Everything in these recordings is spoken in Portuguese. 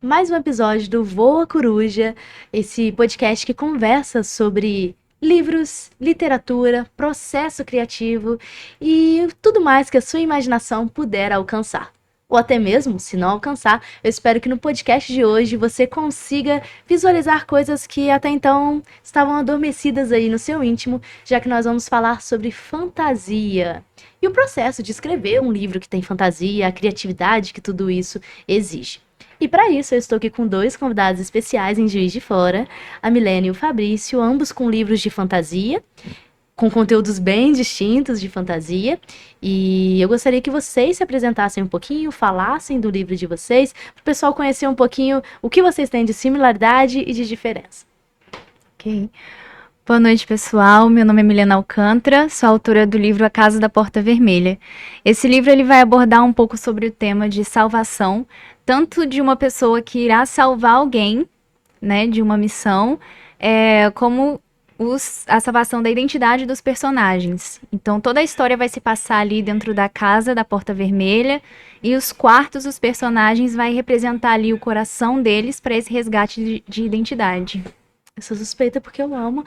mais um episódio do Voa Coruja, esse podcast que conversa sobre livros, literatura, processo criativo e tudo mais que a sua imaginação puder alcançar. Ou até mesmo, se não alcançar, eu espero que no podcast de hoje você consiga visualizar coisas que até então estavam adormecidas aí no seu íntimo, já que nós vamos falar sobre fantasia e o processo de escrever um livro que tem fantasia, a criatividade que tudo isso exige. E para isso eu estou aqui com dois convidados especiais em Juiz de Fora, a Milena e o Fabrício, ambos com livros de fantasia, com conteúdos bem distintos de fantasia, e eu gostaria que vocês se apresentassem um pouquinho, falassem do livro de vocês, para o pessoal conhecer um pouquinho o que vocês têm de similaridade e de diferença. Ok. Boa noite, pessoal. Meu nome é Milena Alcântara, sou autora do livro A Casa da Porta Vermelha. Esse livro ele vai abordar um pouco sobre o tema de salvação, tanto de uma pessoa que irá salvar alguém, né, de uma missão, como a salvação da identidade dos personagens. Então, toda a história vai se passar ali dentro da Casa da Porta Vermelha e os quartos dos personagens vai representar ali o coração deles para esse resgate de identidade. Eu sou suspeita porque eu amo.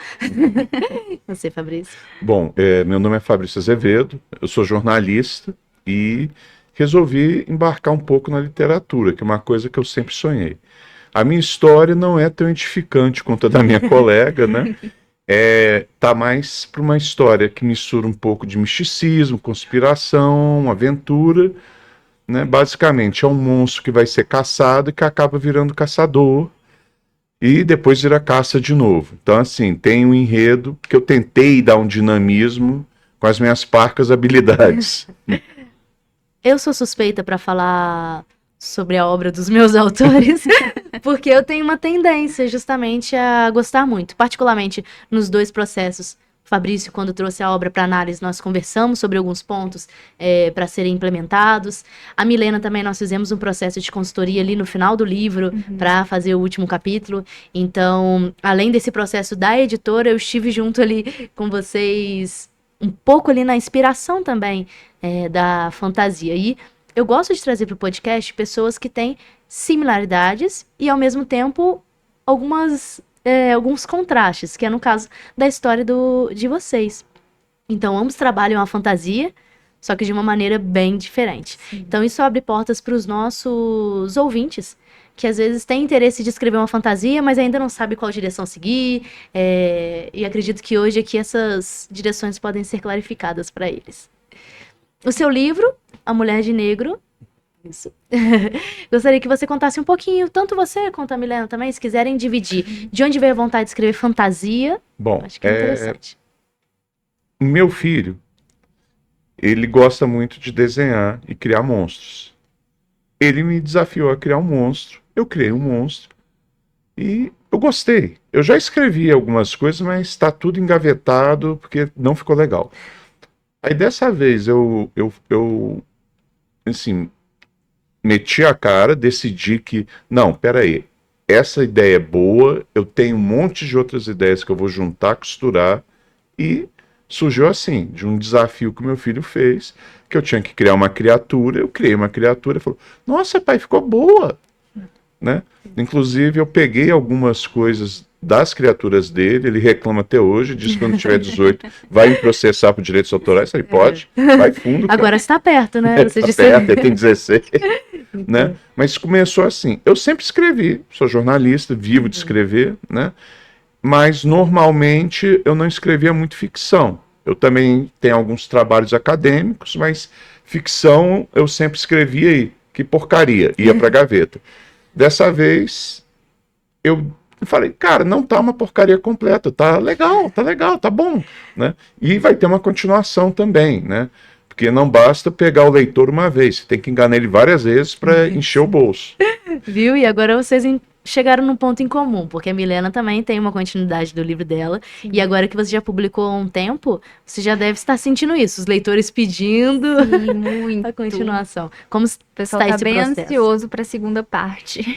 Você, Fabrício? Bom, meu nome é Fabrício Azevedo, eu sou jornalista e resolvi embarcar um pouco na literatura, que é uma coisa que eu sempre sonhei. A minha história não é tão edificante quanto a da minha colega, né? Tá mais para uma história que mistura um pouco de misticismo, conspiração, aventura, né? Basicamente é um monstro que vai ser caçado e que acaba virando caçador e depois vira caça de novo. Então, assim, tem um enredo que eu tentei dar um dinamismo com as minhas parcas habilidades. Eu sou suspeita para falar sobre a obra dos meus autores, porque eu tenho uma tendência justamente a gostar muito, particularmente nos dois processos. Fabrício, quando trouxe a obra para análise, nós conversamos sobre alguns pontos para serem implementados. A Milena também, nós fizemos um processo de consultoria ali no final do livro para fazer o último capítulo. Então, além desse processo da editora, eu estive junto ali com vocês um pouco ali na inspiração também da fantasia. E eu gosto de trazer para o podcast pessoas que têm similaridades e, ao mesmo tempo, alguns contrastes, que é no caso da história de vocês. Então, ambos trabalham a fantasia, só que de uma maneira bem diferente. Sim. Então, isso abre portas para os nossos ouvintes, que às vezes têm interesse de escrever uma fantasia, mas ainda não sabe qual direção seguir, e acredito que hoje aqui essas direções podem ser clarificadas para eles. O seu livro, A Mulher de Negro, isso. Gostaria que você contasse um pouquinho, tanto você quanto a Milena também, se quiserem dividir. De onde veio a vontade de escrever fantasia? Bom, acho que é interessante. Meu filho, ele gosta muito de desenhar e criar monstros. Ele me desafiou a criar um monstro. Eu criei um monstro e eu gostei. Eu já escrevi algumas coisas, mas está tudo engavetado porque não ficou legal. Aí dessa vez eu assim, meti a cara, decidi que, não, peraí, essa ideia é boa, eu tenho um monte de outras ideias que eu vou juntar, costurar, e surgiu assim, de um desafio que o meu filho fez, que eu tinha que criar uma criatura, eu criei uma criatura, ele falou, nossa pai, ficou boa, né? Inclusive eu peguei algumas coisas das criaturas dele, ele reclama até hoje, diz que quando tiver 18 vai me processar por direitos autorais, ele pode, vai fundo. Cara. Agora está perto, né? Você está perto, ele tem 16, né? Mas começou assim, eu sempre escrevi, sou jornalista, vivo de escrever, né? Mas normalmente eu não escrevia muito ficção, eu também tenho alguns trabalhos acadêmicos, mas ficção eu sempre escrevia e que porcaria, ia pra gaveta. Dessa vez eu falei, cara, não tá uma porcaria completa, tá legal, tá bom, né? E vai ter uma continuação também, né? Porque não basta pegar o leitor uma vez, você tem que enganar ele várias vezes para encher o bolso. Viu? E agora vocês chegaram num ponto em comum, porque a Milena também tem uma continuidade do livro dela, e agora que você já publicou há um tempo, você já deve estar sentindo isso, os leitores pedindo muito. a continuação. Como o pessoal está bem ansioso para a segunda parte.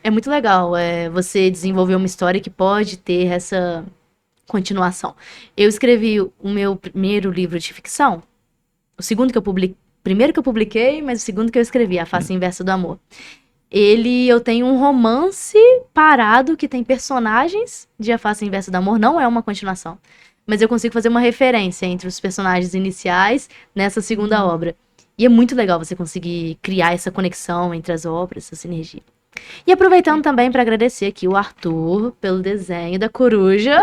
É muito legal você desenvolver uma história que pode ter essa continuação. Eu escrevi o meu primeiro livro de ficção, o segundo que eu publiquei, primeiro que eu publiquei, mas o segundo que eu escrevi, A Face Inversa do Amor. eu tenho um romance parado que tem personagens de A Face Inversa do Amor, não é uma continuação, mas eu consigo fazer uma referência entre os personagens iniciais nessa segunda obra. E é muito legal você conseguir criar essa conexão entre as obras, essa sinergia. E aproveitando também para agradecer aqui o Arthur pelo desenho da coruja,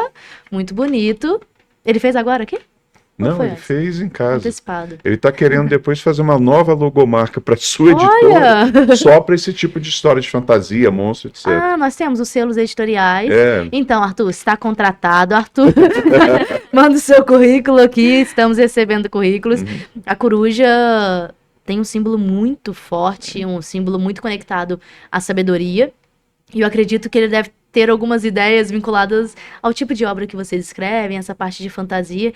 muito bonito. Ele fez agora aqui? Não, foi ele antes? fez em casa. Antecipado. Ele tá querendo depois fazer uma nova logomarca para sua editora, Olha! só para esse tipo de história de fantasia, monstro, etc. Ah, nós temos os selos editoriais. É. Então, Arthur, está contratado. Arthur, manda o seu currículo aqui, estamos recebendo currículos. A coruja tem um símbolo muito forte, um símbolo muito conectado à sabedoria. E eu acredito que ele deve ter algumas ideias vinculadas ao tipo de obra que vocês escrevem, essa parte de fantasia,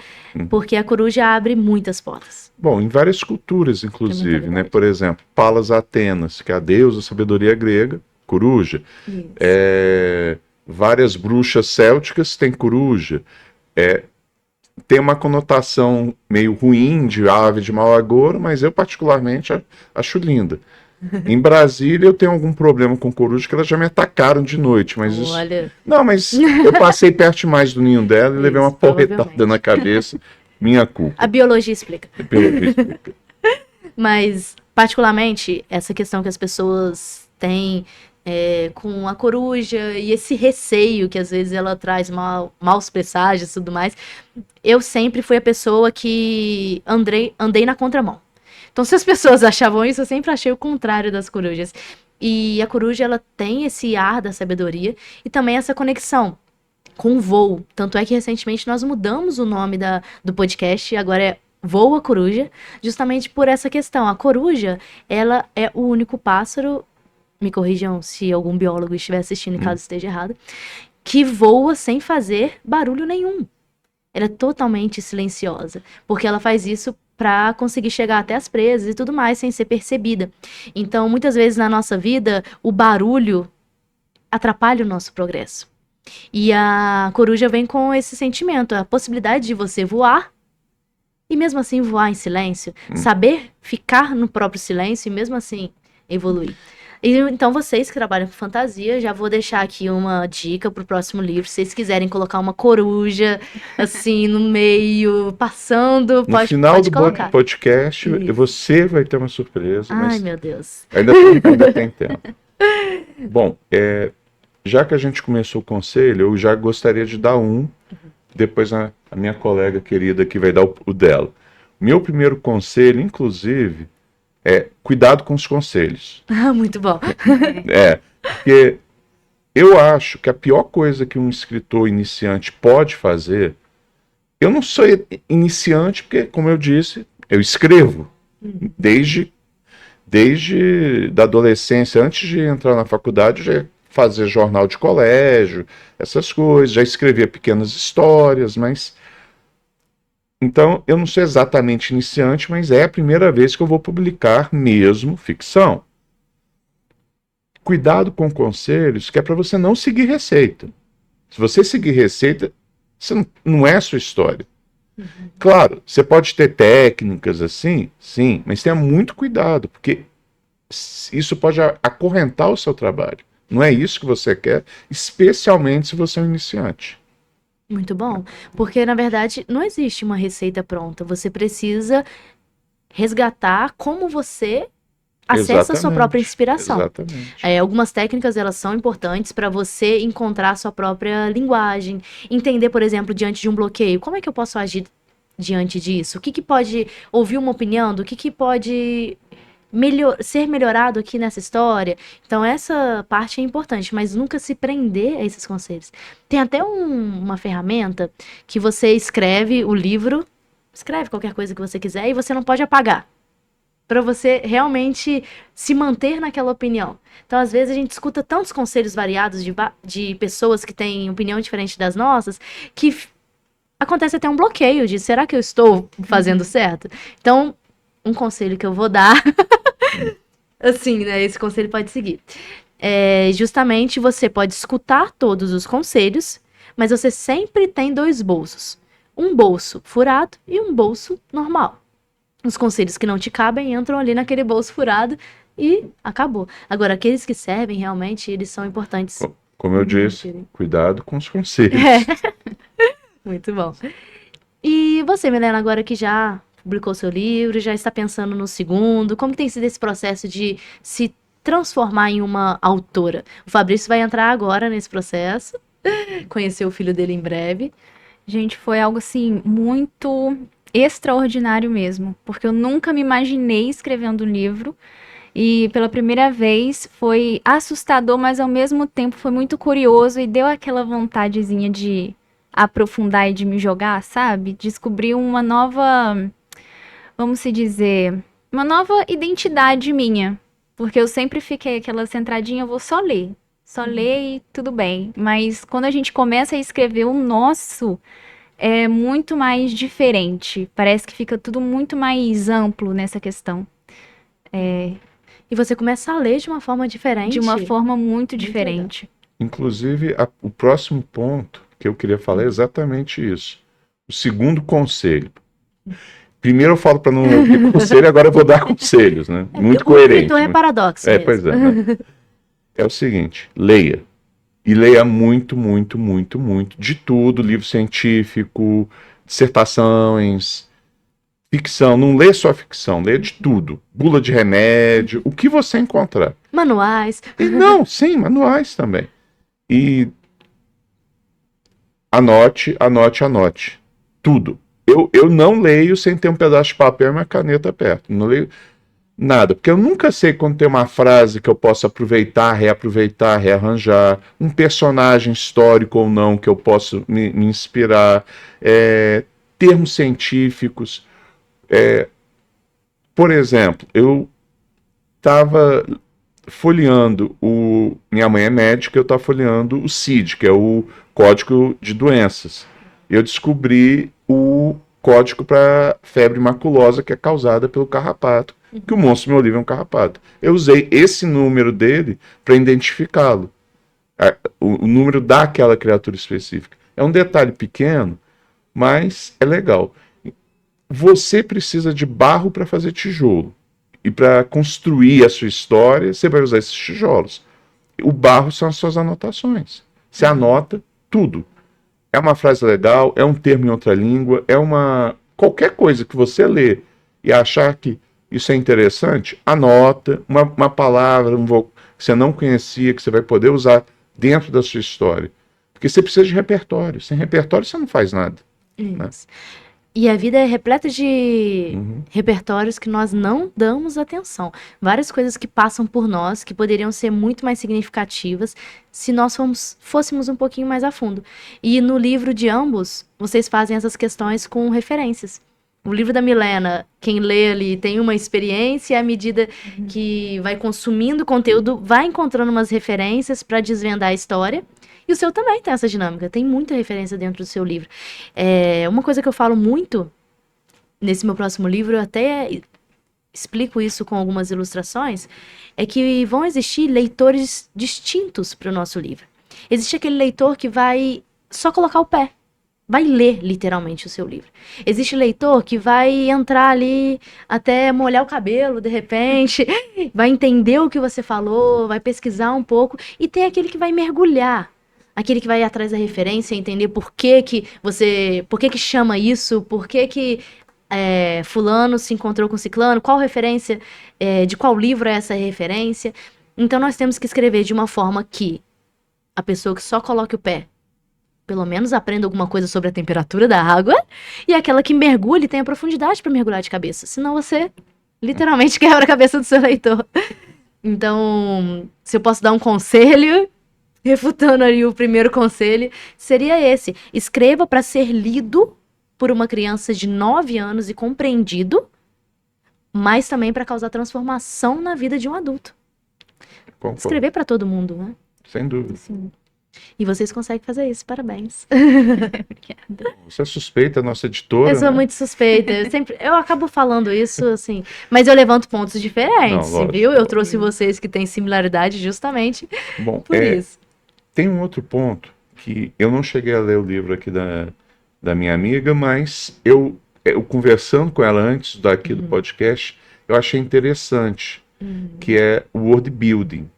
porque a coruja abre muitas portas. Bom, em várias culturas, inclusive, né? verdade. Por exemplo, Palas Atenas, que é a deusa da sabedoria grega, coruja. Isso. Várias bruxas célticas têm coruja. Tem uma conotação meio ruim de ave de mau agouro, mas eu particularmente acho linda. Em Brasília eu tenho algum problema com coruja, que elas já me atacaram de noite, mas isso... Olha, Não, mas eu passei perto demais do ninho dela e levei uma Isso, porretada provavelmente. na cabeça. Minha culpa, a biologia explica. pelo visto. Mas, particularmente, essa questão que as pessoas têm com a coruja e esse receio que às vezes ela traz maus presságios e tudo mais, eu sempre fui a pessoa que andei na contramão. Então, se as pessoas achavam isso, eu sempre achei o contrário das corujas. E a coruja, ela tem esse ar da sabedoria e também essa conexão com o voo. Tanto é que recentemente nós mudamos o nome do podcast, agora é Voa Coruja, justamente por essa questão. A coruja, ela é o único pássaro, me corrijam se algum biólogo estiver assistindo e caso esteja errado, que voa sem fazer barulho nenhum. Ela é totalmente silenciosa, porque ela faz isso para conseguir chegar até as presas e tudo mais sem ser percebida. Então, muitas vezes na nossa vida, o barulho atrapalha o nosso progresso. E a coruja vem com esse sentimento, a possibilidade de você voar e mesmo assim voar em silêncio, saber ficar no próprio silêncio e mesmo assim evoluir. E, então, vocês que trabalham com fantasia, já vou deixar aqui uma dica pro próximo livro. Se vocês quiserem colocar uma coruja, assim, no meio, passando, No pode final do colocar. podcast, Isso. você vai ter uma surpresa, Ai, mas meu Deus. ainda tem tempo. Bom, já que a gente começou o conselho, eu já gostaria de dar depois a minha colega querida aqui vai dar o dela. Meu primeiro conselho, inclusive, é cuidado com os conselhos. Ah, muito bom. Porque eu acho que a pior coisa que um escritor iniciante pode fazer... Eu não sou iniciante porque, como eu disse, eu escrevo. Desde da adolescência, antes de entrar na faculdade, eu já fazia jornal de colégio, essas coisas, já escrevia pequenas histórias, mas... Então, eu não sou exatamente iniciante, mas é a primeira vez que eu vou publicar mesmo ficção. Cuidado com conselhos, que é para você não seguir receita. Se você seguir receita, não é a sua história. Claro, você pode ter técnicas assim, sim, mas tenha muito cuidado, porque isso pode acorrentar o seu trabalho. Não é isso que você quer, especialmente se você é um iniciante. Muito bom. Porque, na verdade, não existe uma receita pronta. Você precisa resgatar como você acessa a sua própria inspiração. Exatamente. Algumas técnicas, elas são importantes para você encontrar a sua própria linguagem. Entender, por exemplo, diante de um bloqueio, como é que eu posso agir diante disso? O que pode ouvir uma opinião? Do que pode ser melhorado aqui nessa história? Então, essa parte é importante, mas nunca se prender a esses conselhos. Tem até uma ferramenta que você escreve o livro, escreve qualquer coisa que você quiser e você não pode apagar, para você realmente se manter naquela opinião. Então, às vezes, a gente escuta tantos conselhos variados de pessoas que têm opinião diferente das nossas, que acontece até um bloqueio de, será que eu estou fazendo certo? Então, um conselho que eu vou dar, assim, né, esse conselho pode seguir. Justamente, você pode escutar todos os conselhos, mas você sempre tem 2 bolsos. Um bolso furado e um bolso normal. Os conselhos que não te cabem entram ali naquele bolso furado e acabou. Agora, aqueles que servem, realmente, eles são importantes. Como eu disse, cuidado com os conselhos. Muito bom. E você, Milena, agora que já publicou seu livro, já está pensando no segundo, como que tem sido esse processo de se transformar em uma autora? O Fabrício vai entrar agora nesse processo, conhecer o filho dele em breve. Gente, foi algo assim muito extraordinário mesmo, porque eu nunca me imaginei escrevendo um livro e pela primeira vez foi assustador, mas ao mesmo tempo foi muito curioso e deu aquela vontadezinha de aprofundar e de me jogar, sabe? Descobrir uma nova, vamos se dizer, uma nova identidade minha, porque eu sempre fiquei aquela centradinha, eu vou só ler e tudo bem, mas quando a gente começa a escrever o nosso é muito mais diferente. Parece que fica tudo muito mais amplo nessa questão. E você começa a ler de uma forma diferente. De uma forma muito diferente. Inclusive, o próximo ponto que eu queria falar é exatamente isso. O segundo conselho. Primeiro eu falo para não ouvir conselho, agora eu vou dar conselhos, né? Muito coerente. Então é paradoxo mesmo. Pois é. Né? É o seguinte, leia. E leia muito, muito, muito, muito. De tudo, livro científico, dissertações, ficção. Não lê só ficção, lê de tudo. Bula de remédio, o que você encontrar. Manuais. Não, sim, manuais também. E anote, anote, anote. Tudo. Eu não leio sem ter um pedaço de papel e uma caneta perto. Não leio nada, porque eu nunca sei quando tem uma frase que eu possa aproveitar, reaproveitar, rearranjar, um personagem histórico ou não que eu possa me inspirar, termos científicos. Por exemplo, eu estava folheando minha mãe é médica, eu estava folheando o CID, que é o Código de Doenças. Eu descobri o código para febre maculosa, que é causada pelo carrapato, que o monstro do meu livro é um carrapato. Eu usei esse número dele para identificá-lo, o número daquela criatura específica. É um detalhe pequeno, mas é legal. Você precisa de barro para fazer tijolo. E para construir a sua história, você vai usar esses tijolos. O barro são as suas anotações. Você anota tudo. É uma frase legal, é um termo em outra língua, qualquer coisa que você lê e achar que isso é interessante, anota uma palavra que você não conhecia, que você vai poder usar dentro da sua história. Porque você precisa de repertório. Sem repertório você não faz nada. Né? E a vida é repleta de repertórios que nós não damos atenção. Várias coisas que passam por nós, que poderiam ser muito mais significativas se nós fôssemos um pouquinho mais a fundo. E no livro de ambos, vocês fazem essas questões com referências. O livro da Milena, quem lê ali tem uma experiência e à medida que vai consumindo conteúdo, vai encontrando umas referências para desvendar a história. E o seu também tem essa dinâmica, tem muita referência dentro do seu livro. Uma coisa que eu falo muito nesse meu próximo livro, eu até explico isso com algumas ilustrações, é que vão existir leitores distintos para o nosso livro. Existe aquele leitor que vai só colocar o pé, vai ler literalmente o seu livro. Existe leitor que vai entrar ali até molhar o cabelo, de repente, vai entender o que você falou, vai pesquisar um pouco, e tem aquele que vai mergulhar. Aquele que vai atrás da referência, entender por que chama isso, por que fulano se encontrou com ciclano, qual referência, de qual livro é essa referência. Então nós temos que escrever de uma forma que a pessoa que só coloque o pé, pelo menos aprenda alguma coisa sobre a temperatura da água, e aquela que mergulhe e tenha profundidade para mergulhar de cabeça. Senão você literalmente quebra a cabeça do seu leitor. Então, se eu posso dar um conselho, refutando ali o primeiro conselho, seria esse: escreva para ser lido por uma criança de 9 anos e compreendido, mas também para causar transformação na vida de um adulto. Concordo. Escrever para todo mundo, né? Sem dúvida. Sim. E vocês conseguem fazer isso, parabéns. Obrigada. Você é suspeita, nossa editora. Eu sou muito suspeita, eu acabo falando isso, assim, mas eu levanto pontos diferentes, Não, lógico, viu? Eu trouxe vocês que têm similaridade justamente por isso. Tem um outro ponto que eu não cheguei a ler o livro aqui da minha amiga, mas eu conversando com ela antes daqui do podcast, eu achei interessante. que é o world building,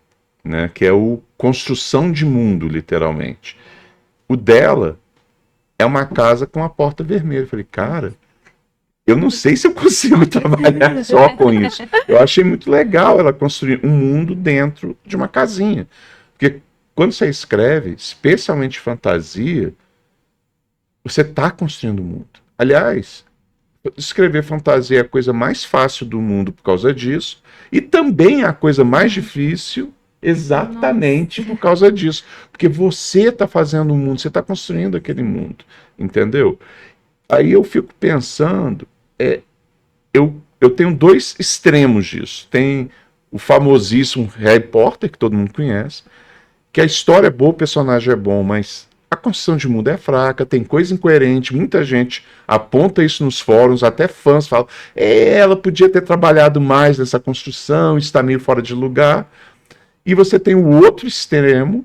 né? Que é o construção de mundo, literalmente. O dela é uma casa com a porta vermelha. Eu falei, cara, eu não sei se eu consigo trabalhar só com isso. Eu achei muito legal ela construir um mundo dentro de uma casinha. Porque quando você escreve, especialmente fantasia, você está construindo o mundo. Aliás, escrever fantasia é a coisa mais fácil do mundo por causa disso, e também é a coisa mais difícil exatamente por causa disso. Porque você está fazendo o mundo, você está construindo aquele mundo, entendeu? Aí eu fico pensando, eu tenho dois extremos disso. Tem o famosíssimo Harry Potter, que todo mundo conhece, que a história é boa, o personagem é bom, mas a construção de mundo é fraca, tem coisa incoerente, muita gente aponta isso nos fóruns, até fãs falam, ela podia ter trabalhado mais nessa construção, está meio fora de lugar. E você tem o outro extremo,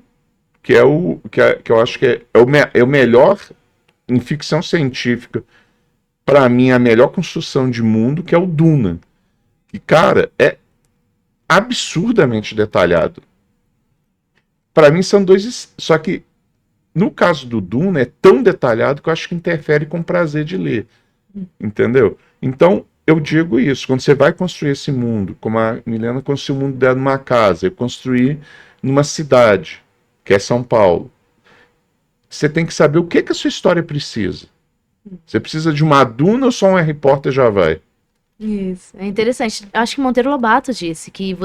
que eu acho que é o melhor em ficção científica, para mim, a melhor construção de mundo, que é o Duna. E, cara, é absurdamente detalhado. Para mim, são dois... Só que, no caso do Duna, é tão detalhado que eu acho que interfere com o prazer de ler. Entendeu? Então, eu digo isso. Quando você vai construir esse mundo, como a Milena construiu o mundo dela numa casa, eu construí numa cidade, que é São Paulo. Você tem que saber o que a sua história precisa. Você precisa de uma Duna ou só um Harry Potter já vai? Isso, é interessante. Acho que Monteiro Lobato disse que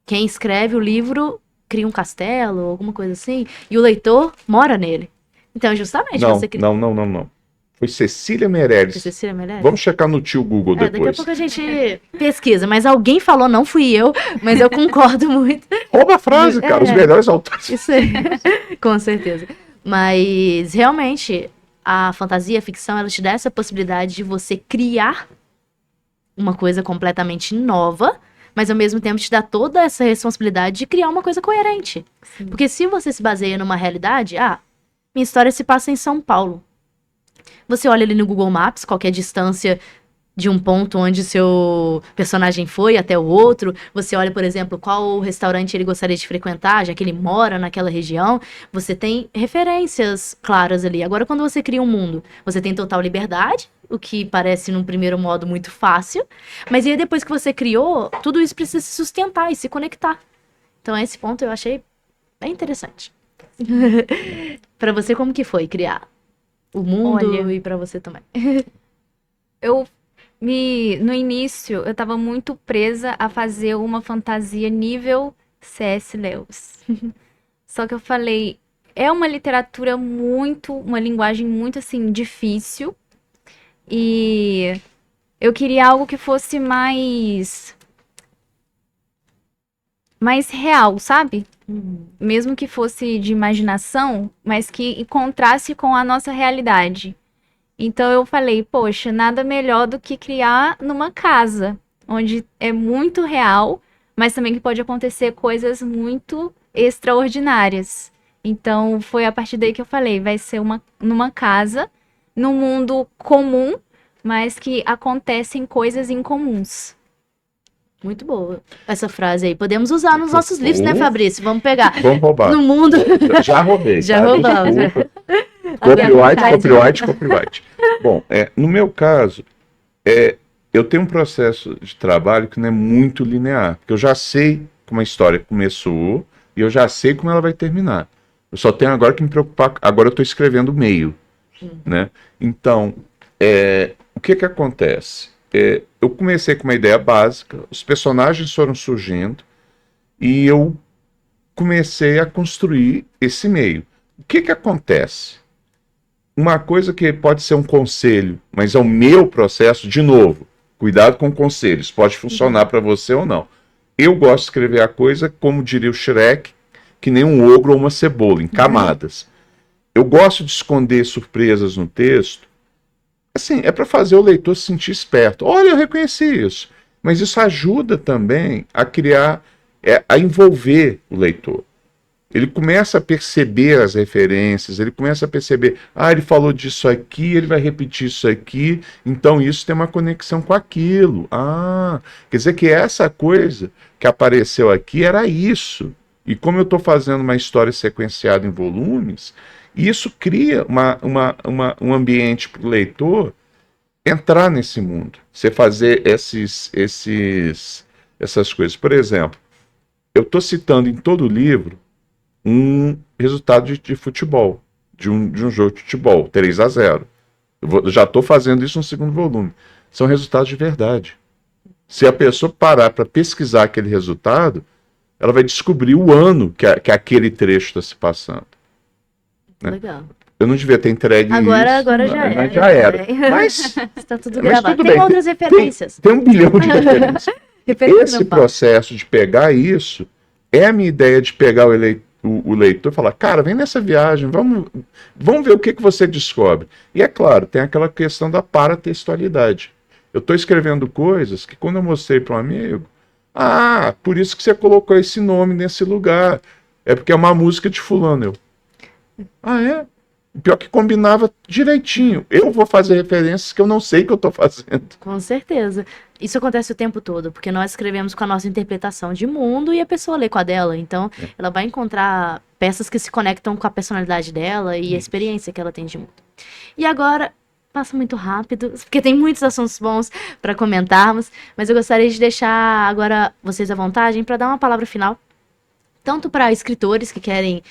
quem escreve o livro cria um castelo, alguma coisa assim, e o leitor mora nele. Então, justamente, você cria... Não. Foi Cecília Meirelles. Foi Cecília Meirelles? Vamos checar no tio Google depois. Daqui a pouco a gente pesquisa, mas alguém falou, não fui eu, mas eu concordo muito. Rouba a frase, cara, os melhores autores. Isso aí, com certeza. Mas, realmente, a fantasia, a ficção, ela te dá essa possibilidade de você criar uma coisa completamente nova, mas ao mesmo tempo te dá toda essa responsabilidade de criar uma coisa coerente. Sim. Porque se você se baseia numa realidade, minha história se passa em São Paulo. Você olha ali no Google Maps, qual que é a distância de um ponto onde seu personagem foi até o outro. Você olha, por exemplo, qual restaurante ele gostaria de frequentar, já que ele mora naquela região. Você tem referências claras ali. Agora, quando você cria um mundo, você tem total liberdade, o que parece, num primeiro modo, muito fácil. Mas aí, depois que você criou, tudo isso precisa se sustentar e se conectar. Então, esse ponto eu achei bem interessante. Pra você, como que foi criar o mundo e pra você também? No início, eu tava muito presa a fazer uma fantasia nível C.S. Lewis. Só que eu falei, é uma literatura uma linguagem muito, assim, difícil. E eu queria algo que fosse mais real, sabe? Mesmo que fosse de imaginação, mas que encontrasse com a nossa realidade. Então eu falei, poxa, nada melhor do que criar numa casa, onde é muito real, mas também que pode acontecer coisas muito extraordinárias. Então foi a partir daí que eu falei, vai ser numa casa, num mundo comum, mas que acontecem coisas incomuns. Muito boa essa frase aí. Podemos usar nos nossos livros, né, Fabrício? Vamos pegar. Vamos roubar. No mundo... Já roubei. Já roubamos. Copyright. Bom, no meu caso, eu tenho um processo de trabalho que não é muito linear, porque eu já sei como a história começou e eu já sei como ela vai terminar. Eu só tenho agora que me preocupar. Agora eu estou escrevendo o meio, né? Então, o que acontece? Eu comecei com uma ideia básica, os personagens foram surgindo e eu comecei a construir esse meio. O que acontece? Uma coisa que pode ser um conselho, mas é o meu processo, de novo, cuidado com conselhos, pode funcionar para você ou não. Eu gosto de escrever a coisa, como diria o Shrek, que nem um ogro ou uma cebola, em camadas. Eu gosto de esconder surpresas no texto. Assim, é para fazer o leitor se sentir esperto. Olha, eu reconheci isso. Mas isso ajuda também a criar, a envolver o leitor. ele começa a perceber as referências, ele começa a perceber, ele falou disso aqui, ele vai repetir isso aqui, então isso tem uma conexão com aquilo. Quer dizer que essa coisa que apareceu aqui era isso. E como eu estou fazendo uma história sequenciada em volumes, isso cria um ambiente para o leitor entrar nesse mundo. Você fazer essas coisas. Por exemplo, eu estou citando em todo o livro um resultado de futebol, de um jogo de futebol, 3-0. Já estou fazendo isso no segundo volume. São resultados de verdade. Se a pessoa parar para pesquisar aquele resultado, ela vai descobrir o ano que aquele trecho está se passando. Né? Legal. Eu não devia ter entregue agora isso. Já era. Mas está tudo gravado. Tudo Tem bem. outras referências. Tem 1 bilhão de referências. Esse processo de pegar isso é a minha ideia de pegar o leitor e falar, cara, vem nessa viagem, vamos ver o que você descobre. E é claro, tem aquela questão da paratextualidade. Eu estou escrevendo coisas que quando eu mostrei para um amigo, por isso que você colocou esse nome nesse lugar. É porque é uma música de fulano. É? Pior que combinava direitinho. Eu vou fazer referências que eu não sei que eu estou fazendo. Com certeza. Isso acontece o tempo todo, porque nós escrevemos com a nossa interpretação de mundo e a pessoa lê com a dela. Então, ela vai encontrar peças que se conectam com a personalidade dela e a experiência que ela tem de mundo. E agora, passa muito rápido, porque tem muitos assuntos bons para comentarmos, mas eu gostaria de deixar agora vocês à vontade para dar uma palavra final, tanto para escritores que querem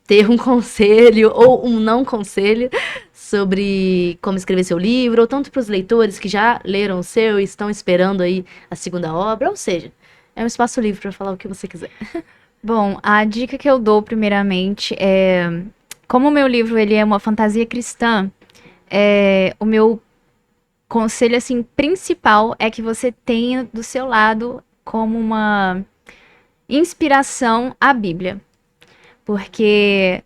ter um conselho ou um não conselho sobre como escrever seu livro, ou tanto para os leitores que já leram o seu e estão esperando aí a segunda obra, ou seja, é um espaço livre para falar o que você quiser. Bom, a dica que eu dou primeiramente é, como o meu livro ele é uma fantasia cristã, o meu conselho assim principal é que você tenha do seu lado como uma inspiração a Bíblia. Porque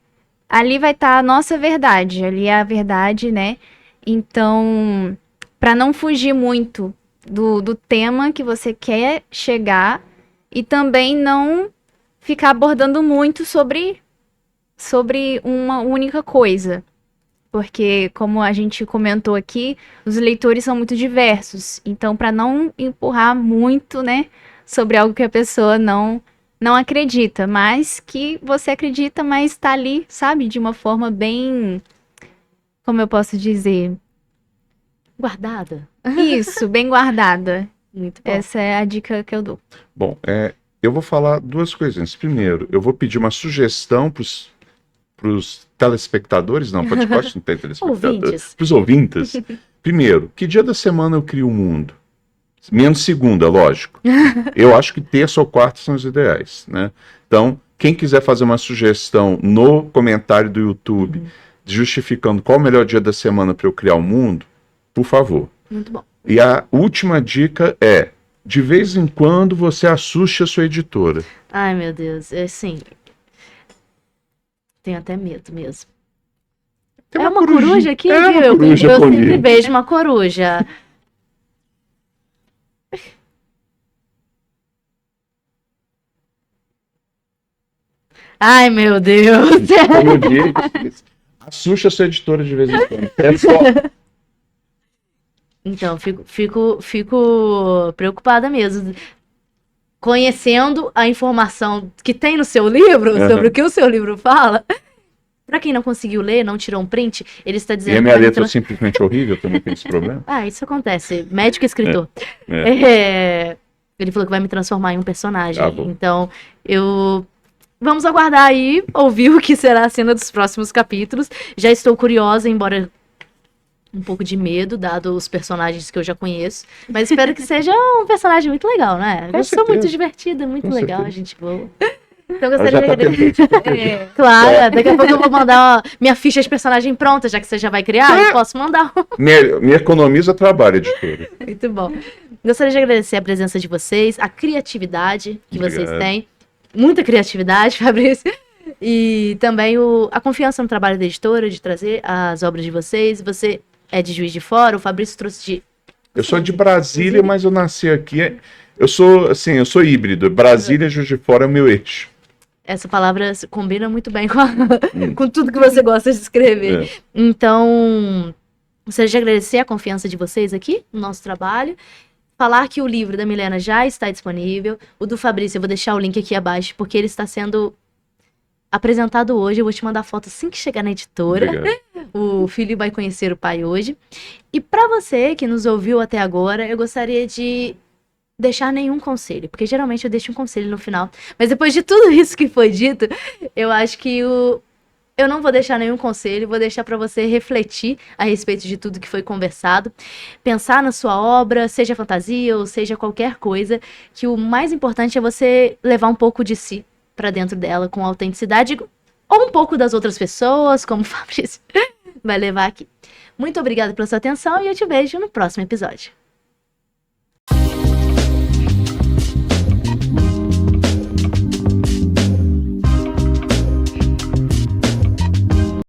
ali vai estar a nossa verdade, ali é a verdade, né? Então, para não fugir muito do tema que você quer chegar e também não ficar abordando muito sobre uma única coisa. Porque, como a gente comentou aqui, os leitores são muito diversos. Então, para não empurrar muito, né, sobre algo que a pessoa não acredita, mas que você acredita, mas está ali, sabe? De uma forma bem, como eu posso dizer? Guardada. Isso, bem guardada. Muito bom. Essa é a dica que eu dou. Bom, eu vou falar duas coisinhas. Primeiro, eu vou pedir uma sugestão para os telespectadores, não, podcast não tem telespectadores, para os ouvintes. Primeiro, que dia da semana eu crio o mundo? Menos segunda, lógico. Eu acho que terça ou quarta são os ideais, né? Então, quem quiser fazer uma sugestão no comentário do YouTube, justificando qual o melhor dia da semana para eu criar o mundo, por favor. Muito bom. E a última dica é, de vez em quando você assuste a sua editora. Ai, meu Deus, assim, tenho até medo mesmo. Tem uma coruja aqui, uma viu? coruja Eu comigo. sempre beijo uma coruja. Ai, meu Deus. Como eu disse, assuste a sua editora de vez em quando. É só... Então, fico preocupada mesmo. Conhecendo a informação que tem no seu livro, sobre o que o seu livro fala. Pra quem não conseguiu ler, não tirou um print, ele está dizendo... E a minha letra é simplesmente horrível, também tem esse problema. Isso acontece. Médico e escritor. Ele falou que vai me transformar em um personagem. Então, vamos aguardar aí, ouvir o que será a cena dos próximos capítulos. Já estou curiosa, embora um pouco de medo, dado os personagens que eu já conheço. Mas espero que seja um personagem muito legal, né? Eu sou muito divertida, muito legal, a gente boa. Então eu gostaria de agradecer. Claro, daqui a pouco eu vou mandar minha ficha de personagem pronta, já que você já vai criar, eu posso mandar. Me economiza trabalho, editora. Muito bom. Gostaria de agradecer a presença de vocês, a criatividade que vocês têm. Muita criatividade, Fabrício. E também a confiança no trabalho da editora, de trazer as obras de vocês. Você é de Juiz de Fora, o Fabrício trouxe de... Eu sou de Brasília, mas eu nasci aqui. Eu sou híbrido. Brasília e Juiz de Fora é o meu eixo. essa palavra combina muito bem com tudo que você gosta de escrever. Então, gostaria de agradecer a confiança de vocês aqui no nosso trabalho. Falar que o livro da Milena já está disponível. O do Fabrício, eu vou deixar o link aqui abaixo, porque ele está sendo apresentado hoje. Eu vou te mandar foto assim que chegar na editora. Obrigado. O filho vai conhecer o pai hoje. E para você que nos ouviu até agora, eu gostaria de deixar nenhum conselho, porque geralmente eu deixo um conselho no final. Mas depois de tudo isso que foi dito, eu acho que eu não vou deixar nenhum conselho, vou deixar para você refletir a respeito de tudo que foi conversado, pensar na sua obra, seja fantasia ou seja qualquer coisa, que o mais importante é você levar um pouco de si para dentro dela com autenticidade, ou um pouco das outras pessoas, como o Fabrício vai levar aqui. Muito obrigada pela sua atenção e eu te vejo no próximo episódio.